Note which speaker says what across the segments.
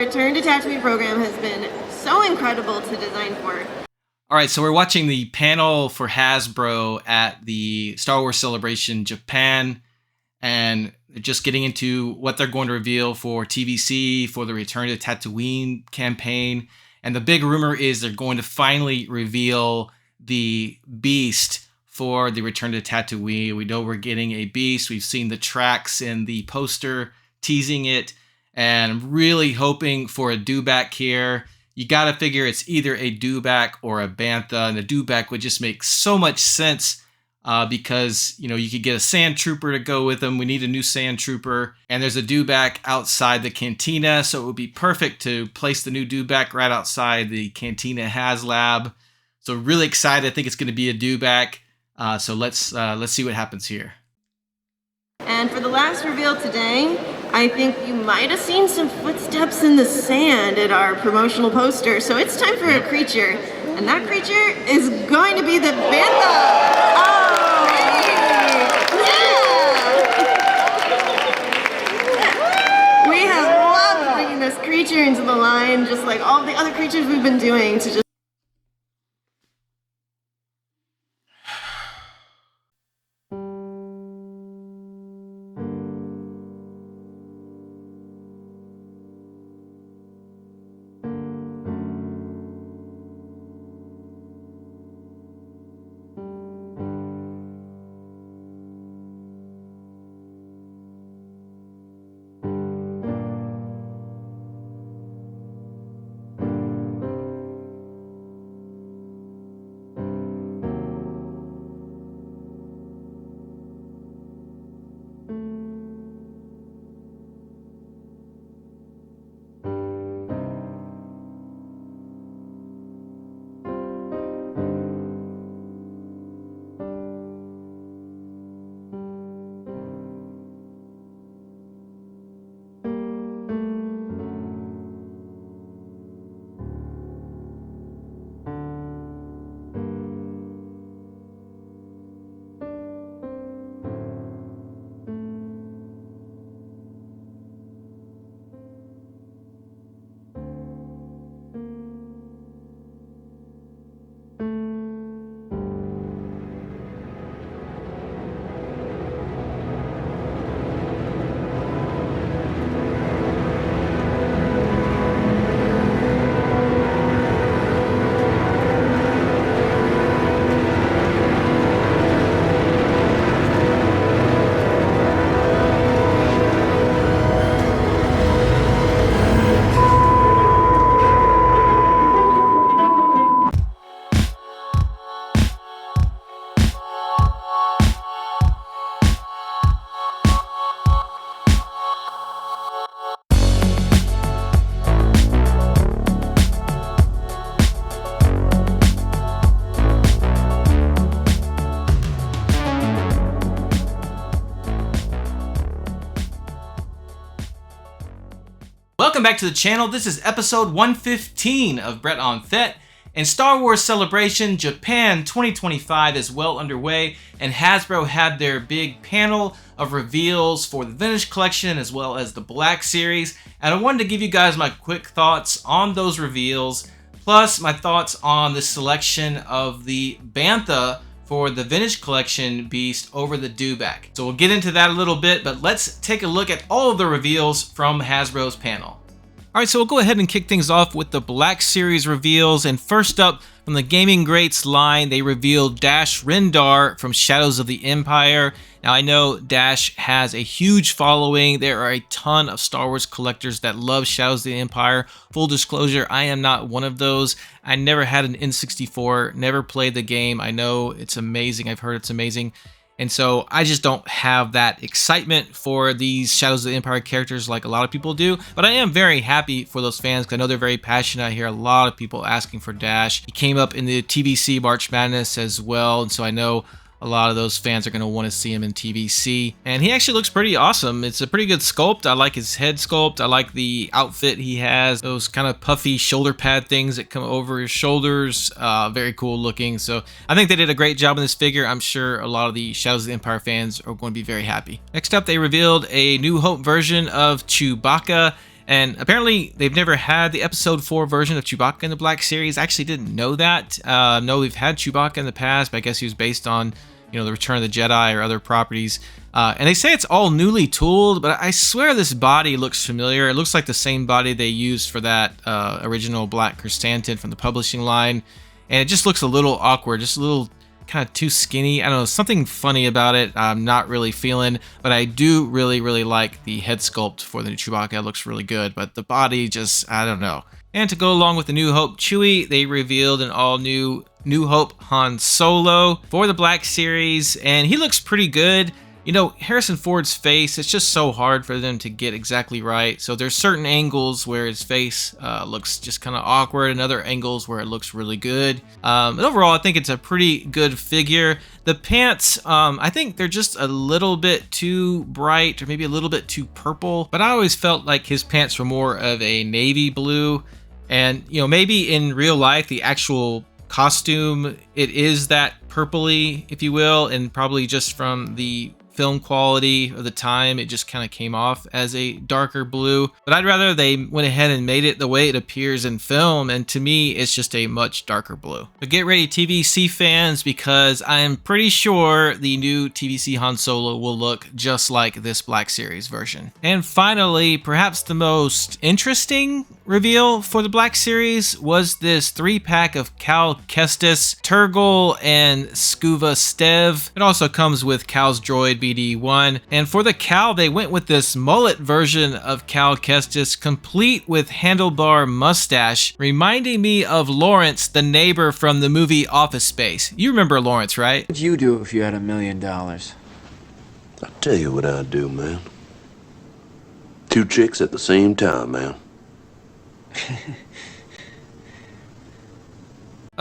Speaker 1: Return to Tatooine program has been so incredible to design for.
Speaker 2: All right, so we're watching the panel for Hasbro at the Star Wars Celebration Japan, and they're just getting into what they're going to reveal for TVC, for the Return to Tatooine campaign. And the big rumor is they're going to finally reveal the Beast for the Return to Tatooine. We know we're getting a Beast. We've seen the tracks in the poster teasing it, and I'm really hoping for a Dewback here. You got to figure it's either a Dewback or a Bantha, and the Dewback would just make so much sense because, you know, you could get a Sand Trooper to go with them. We need a new Sand Trooper, and there's a Dewback outside the Cantina, so it would be perfect to place the new Dewback right outside the Cantina HasLab. So really excited. I think it's going to be a Dewback. So let's see what happens here.
Speaker 1: And for the last reveal today, I think you might have seen some footsteps in the sand at our promotional poster. So it's time for a creature, and that creature is going to be the Bantha. Oh, yeah! We have loved bringing this creature into the line, just like all the other creatures we've been doing, to just
Speaker 2: Welcome back to the channel. This is episode 115 of Brett on Fett, and Star Wars Celebration Japan 2025 is well underway, and Hasbro had their big panel of reveals for the Vintage Collection as well as the Black Series, and I wanted to give you guys my quick thoughts on those reveals, plus my thoughts on the selection of the Bantha for the Vintage Collection Beast over the Dewback. So we'll get into that a little bit, but let's take a look at all of the reveals from Hasbro's panel. Alright, so we'll go ahead and kick things off with the Black Series reveals, and first up, from the Gaming Greats line, they revealed Dash Rendar from Shadows of the Empire. Now, I know Dash has a huge following. There are a ton of Star Wars collectors that love Shadows of the Empire. Full disclosure, I am not one of those. I never had an N64, never played the game. I know it's amazing. I've heard it's amazing. And so I just don't have that excitement for these Shadows of the Empire characters like a lot of people do. But I am very happy for those fans because I know they're very passionate. I hear a lot of people asking for Dash. He came up in the TVC March Madness as well. And so I know a lot of those fans are going to want to see him in TVC. And he actually looks pretty awesome. It's a pretty good sculpt. I like his head sculpt. I like the outfit he has. Those kind of puffy shoulder pad things that come over his shoulders. Very cool looking. So I think they did a great job in this figure. I'm sure a lot of the Shadows of the Empire fans are going to be very happy. Next up, they revealed a New Hope version of Chewbacca. And apparently they've never had the episode 4 version of Chewbacca in the Black Series. I actually didn't know that. No, we've had Chewbacca in the past, but I guess he was based on, the Return of the Jedi or other properties. And they say it's all newly tooled, but I swear this body looks familiar. It looks like the same body they used for that original Black Chrysanthemum from the publishing line. And it just looks a little awkward, just a little kind of too skinny. I don't know, something funny about it I'm not really feeling, but I do really like the head sculpt for the new Chewbacca. It looks really good, but the body just, I don't know. And to go along with the New Hope Chewie, they revealed an all-new New Hope Han Solo for the Black Series, and he looks pretty good. Harrison Ford's face, it's just so hard for them to get exactly right. So there's certain angles where his face looks just kind of awkward, and other angles where it looks really good. But overall, I think it's a pretty good figure. The pants, I think they're just a little bit too bright, or maybe a little bit too purple. But I always felt like his pants were more of a navy blue. And, maybe in real life, the actual costume, it is that purpley, if you will, and probably just from the film quality of the time, it just kind of came off as a darker blue. But I'd rather they went ahead and made it the way it appears in film, and to me it's just a much darker blue. But get ready, TVC fans, because I am pretty sure the new TVC Han Solo will look just like this Black Series version. And finally, perhaps the most interesting reveal for the Black Series was this 3-pack of Cal Kestis, Turgle, and Scuva Stev. It also comes with Cal's droid BD1, and for the Cal they went with this mullet version of Cal Kestis, complete with handlebar mustache, reminding me of Lawrence, the neighbor from the movie Office Space. You remember Lawrence, right?
Speaker 3: What'd you do if you had $1 million?
Speaker 4: I'll tell you what I'd do, man. 2 chicks at the same time, man.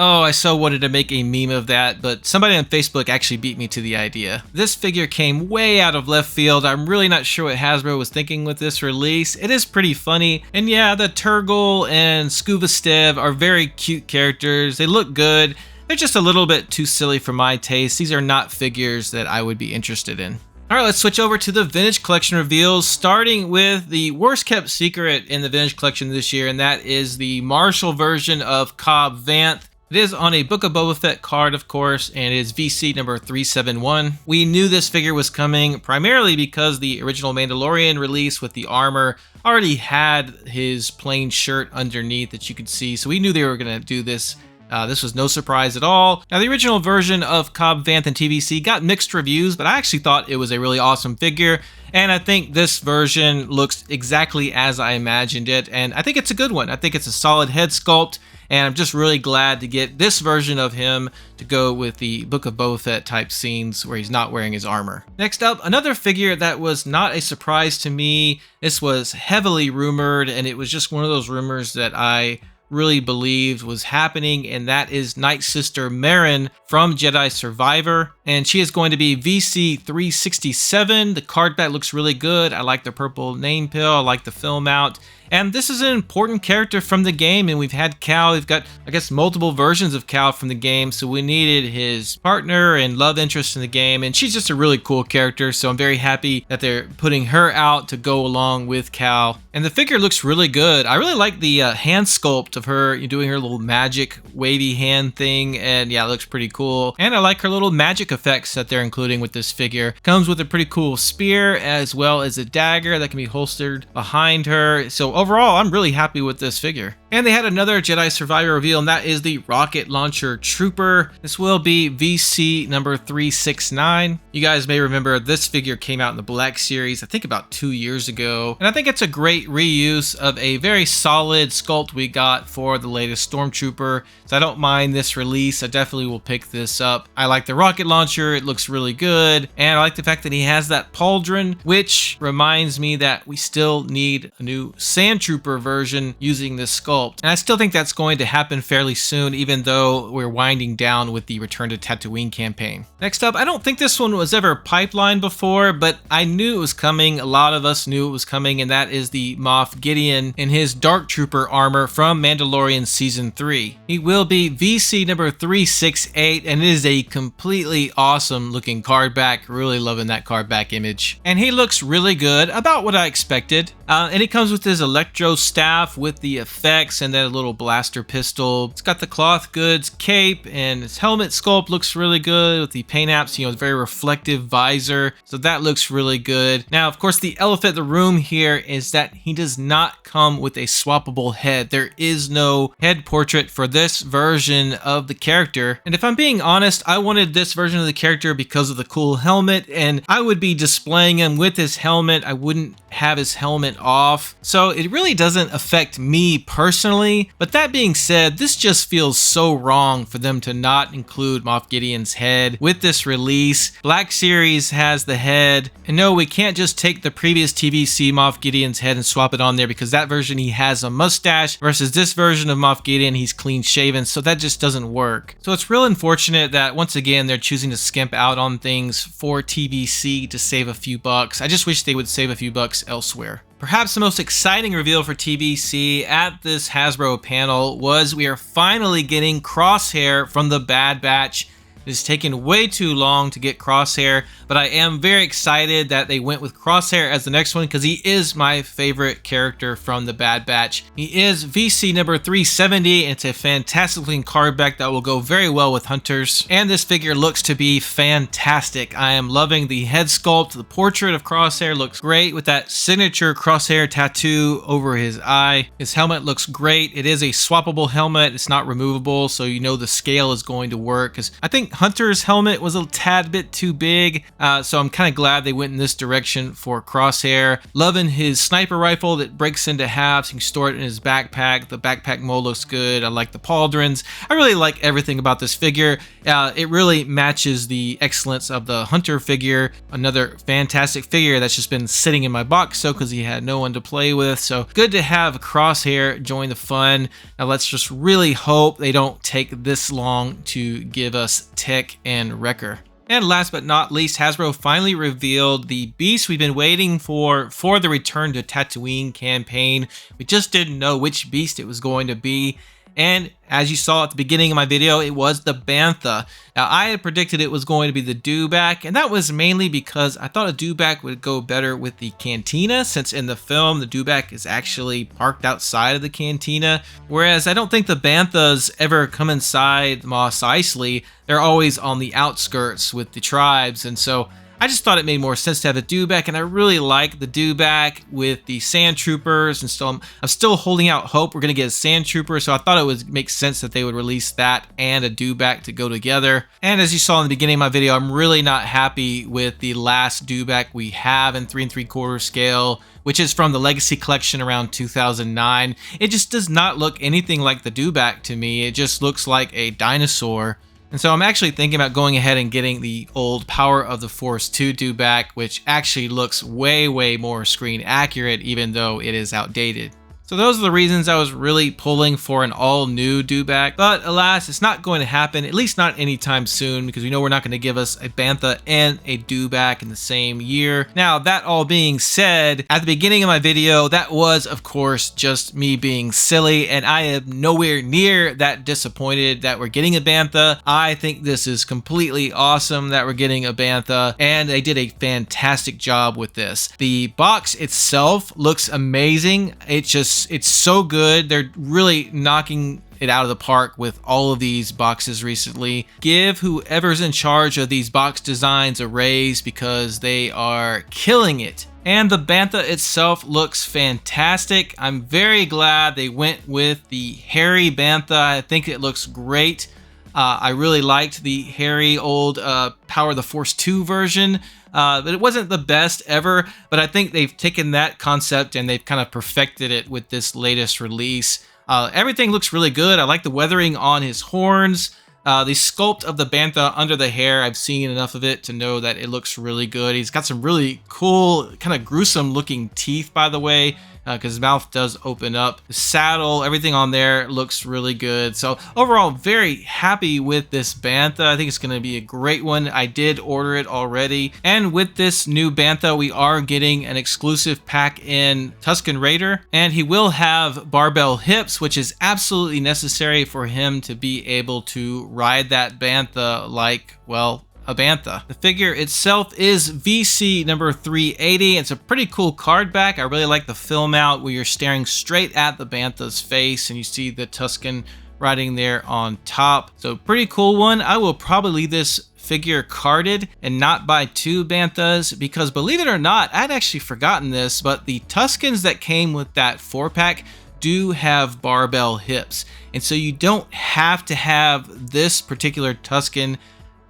Speaker 2: Oh, I so wanted to make a meme of that, but somebody on Facebook actually beat me to the idea. This figure came way out of left field. I'm really not sure what Hasbro was thinking with this release. It is pretty funny, and yeah, the Turgle and Scuba Stev are very cute characters. They look good. They're just a little bit too silly for my taste. These are not figures that I would be interested in. Alright, let's switch over to the Vintage Collection reveals, starting with the worst kept secret in the Vintage Collection this year, and that is the Marshall version of Cobb Vanth. It is on a Book of Boba Fett card, of course, and it is VC number 371. We knew this figure was coming primarily because the original Mandalorian release with the armor already had his plain shirt underneath that you could see, so we knew they were going to do this. This was no surprise at all. Now, the original version of Cobb Vanth and TVC got mixed reviews, but I actually thought it was a really awesome figure, and I think this version looks exactly as I imagined it, and I think it's a good one. I think it's a solid head sculpt, and I'm just really glad to get this version of him to go with the Book of Boba Fett type scenes where he's not wearing his armor. Next up, another figure that was not a surprise to me. This was heavily rumored, and it was just one of those rumors that I really believed was happening, and that is Night Sister Merrin from Jedi Survivor, and she is going to be VC 367. The card back looks really good. I like the purple name pill. I like the film out. And this is an important character from the game, and we've had Cal. We've got, I guess, multiple versions of Cal from the game, so we needed his partner and love interest in the game, and she's just a really cool character, so I'm very happy that they're putting her out to go along with Cal. And the figure looks really good. I really like the hand sculpt of her doing her little magic wavy hand thing, and yeah, it looks pretty cool. And I like her little magic effects that they're including with this figure. Comes with a pretty cool spear as well as a dagger that can be holstered behind her. So overall, I'm really happy with this figure. And they had another Jedi Survivor reveal, and that is the Rocket Launcher Trooper. This will be VC number 369. You guys may remember this figure came out in the Black Series, I think about 2 years ago. And I think it's a great reuse of a very solid sculpt we got for the latest Stormtrooper. So I don't mind this release. I definitely will pick this up. I like the rocket launcher. It looks really good. And I like the fact that he has that pauldron, which reminds me that we still need a new Sand Trooper version using this sculpt. And I still think that's going to happen fairly soon, even though we're winding down with the Return to Tatooine campaign. Next up, I don't think this one was ever pipelined before, but I knew it was coming. A lot of us knew it was coming, and that is the Moth Gideon in his Dark Trooper armor from Mandalorian Season 3. He will be VC number 368, and it is a completely awesome looking card back. Really loving that card back image. And he looks really good, about what I expected. And it comes with his electro staff with the effects and then a little blaster pistol. It's got the cloth goods cape, and his helmet sculpt looks really good with the paint apps, it's very reflective visor. So that looks really good. Now, of course, the elephant in the room here is that he does not come with a swappable head. There is no head portrait for this version of the character. And if I'm being honest, I wanted this version of the character because of the cool helmet, and I would be displaying him with his helmet. I wouldn't have his helmet off. So it really doesn't affect me personally. But that being said, this just feels so wrong for them to not include Moth Gideon's head with this release. Black Series has the head, and no, we can't just take the previous TVC Moth Gideon's head and swap it on there, because that version he has a mustache versus this version of Moth Gideon he's clean shaven, so that just doesn't work. So it's real unfortunate that once again they're choosing to skimp out on things for TVC to save a few bucks. I just wish they would save a few bucks elsewhere. Perhaps the most exciting reveal for TVC at this Hasbro panel was we are finally getting Crosshair from the Bad Batch. It has taken way too long to get Crosshair, but I am very excited that they went with Crosshair as the next one because he is my favorite character from the Bad Batch. He is VC number 370, and it's a fantastic looking card back that will go very well with hunters. And this figure looks to be fantastic. I am loving the head sculpt. The portrait of Crosshair looks great with that signature Crosshair tattoo over his eye. His helmet looks great. It is a swappable helmet. It's not removable, so you know the scale is going to work, because I think Hunter's helmet was a tad bit too big, so I'm kind of glad they went in this direction for Crosshair. Loving his sniper rifle that breaks into halves. You can store it in his backpack. The backpack mold looks good. I like the pauldrons. I really like everything about this figure. It really matches the excellence of the Hunter figure. Another fantastic figure that's just been sitting in my box so because he had no one to play with. So good to have Crosshair join the fun. Now let's just really hope they don't take this long to give us Tech and Wrecker. And last but not least, Hasbro finally revealed the beast we've been waiting for the Return to Tatooine campaign. We just didn't know which beast it was going to be. And as you saw at the beginning of my video, it was the Bantha. Now, I had predicted it was going to be the Dewback, and that was mainly because I thought a Dewback would go better with the cantina, since in the film, the Dewback is actually parked outside of the cantina. Whereas I don't think the Banthas ever come inside Mos Eisley. They're always on the outskirts with the tribes, and so I just thought it made more sense to have a Dewback, and I really like the Dewback with the Sand Troopers, and still I'm still holding out hope we're going to get a Sand Trooper, so I thought it would make sense that they would release that and a Dewback to go together. And as you saw in the beginning of my video, I'm really not happy with the last Dewback we have in 3 3/4 scale, which is from the Legacy Collection around 2009. It just does not look anything like the Dewback to me. It just looks like a dinosaur. And so I'm actually thinking about going ahead and getting the old Power of the Force 2 Dewback, which actually looks way more screen accurate, even though it is outdated. So those are the reasons I was really pulling for an all-new Dewback, but alas, it's not going to happen, at least not anytime soon, because we know we're not going to give us a Bantha and a Dewback in the same year. Now, that all being said, at the beginning of my video, that was, of course, just me being silly, and I am nowhere near that disappointed that we're getting a Bantha. I think this is completely awesome that we're getting a Bantha, and they did a fantastic job with this. The box itself looks amazing. It's so good. They're really knocking it out of the park with all of these boxes recently. Give whoever's in charge of these box designs a raise because they are killing it. And the Bantha itself looks fantastic. I'm very glad they went with the hairy Bantha. I think it looks great. I really liked the hairy old Power of the Force 2 version. But it wasn't the best ever, but I think they've taken that concept and they've kind of perfected it with this latest release. Everything looks really good. I like the weathering on his horns. The sculpt of the Bantha under the hair, I've seen enough of it to know that it looks really good. He's got some really cool, kind of gruesome looking teeth, by the way, because his mouth does open up. The saddle, everything on there looks really good. So overall, very happy with this Bantha. I think it's going to be a great one. I did order it already. And with this new Bantha, we are getting an exclusive pack in Tusken Raider. And he will have barbell hips, which is absolutely necessary for him to be able to ride that Bantha like, well, a Bantha. The figure itself is VC number 380. It's a pretty cool card back. I really like the film out where you're staring straight at the Bantha's face and you see the Tusken riding there on top. So pretty cool one. I will probably leave this figure carded and not buy 2 Banthas because, believe it or not, I'd actually forgotten this, but the Tuskens that came with that 4-pack do have barbell hips, and so you don't have to have this particular Tusken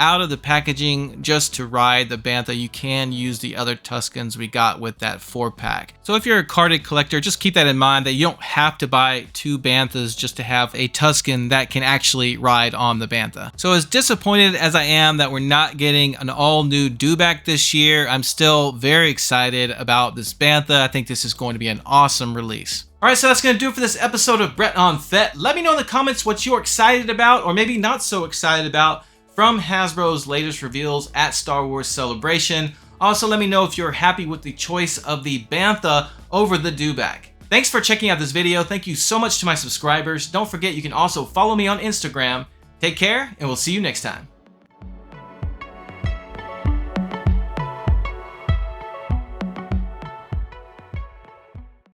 Speaker 2: out of the packaging just to ride the Bantha. You can use the other Tuskens we got with that 4-pack. So if you're a carded collector, just keep that in mind that you don't have to buy 2 Banthas just to have a Tusken that can actually ride on the Bantha. So as disappointed as I am that we're not getting an all-new Dewback this year, I'm still very excited about this Bantha. I think this is going to be an awesome release. Alright, so that's going to do it for this episode of Brett on Fett. Let me know in the comments what you're excited about or maybe not so excited about from Hasbro's latest reveals at Star Wars Celebration. Also, let me know if you're happy with the choice of the Bantha over the Dewback. Thanks for checking out this video. Thank you so much to my subscribers. Don't forget you can also follow me on Instagram. Take care, and we'll see you next time.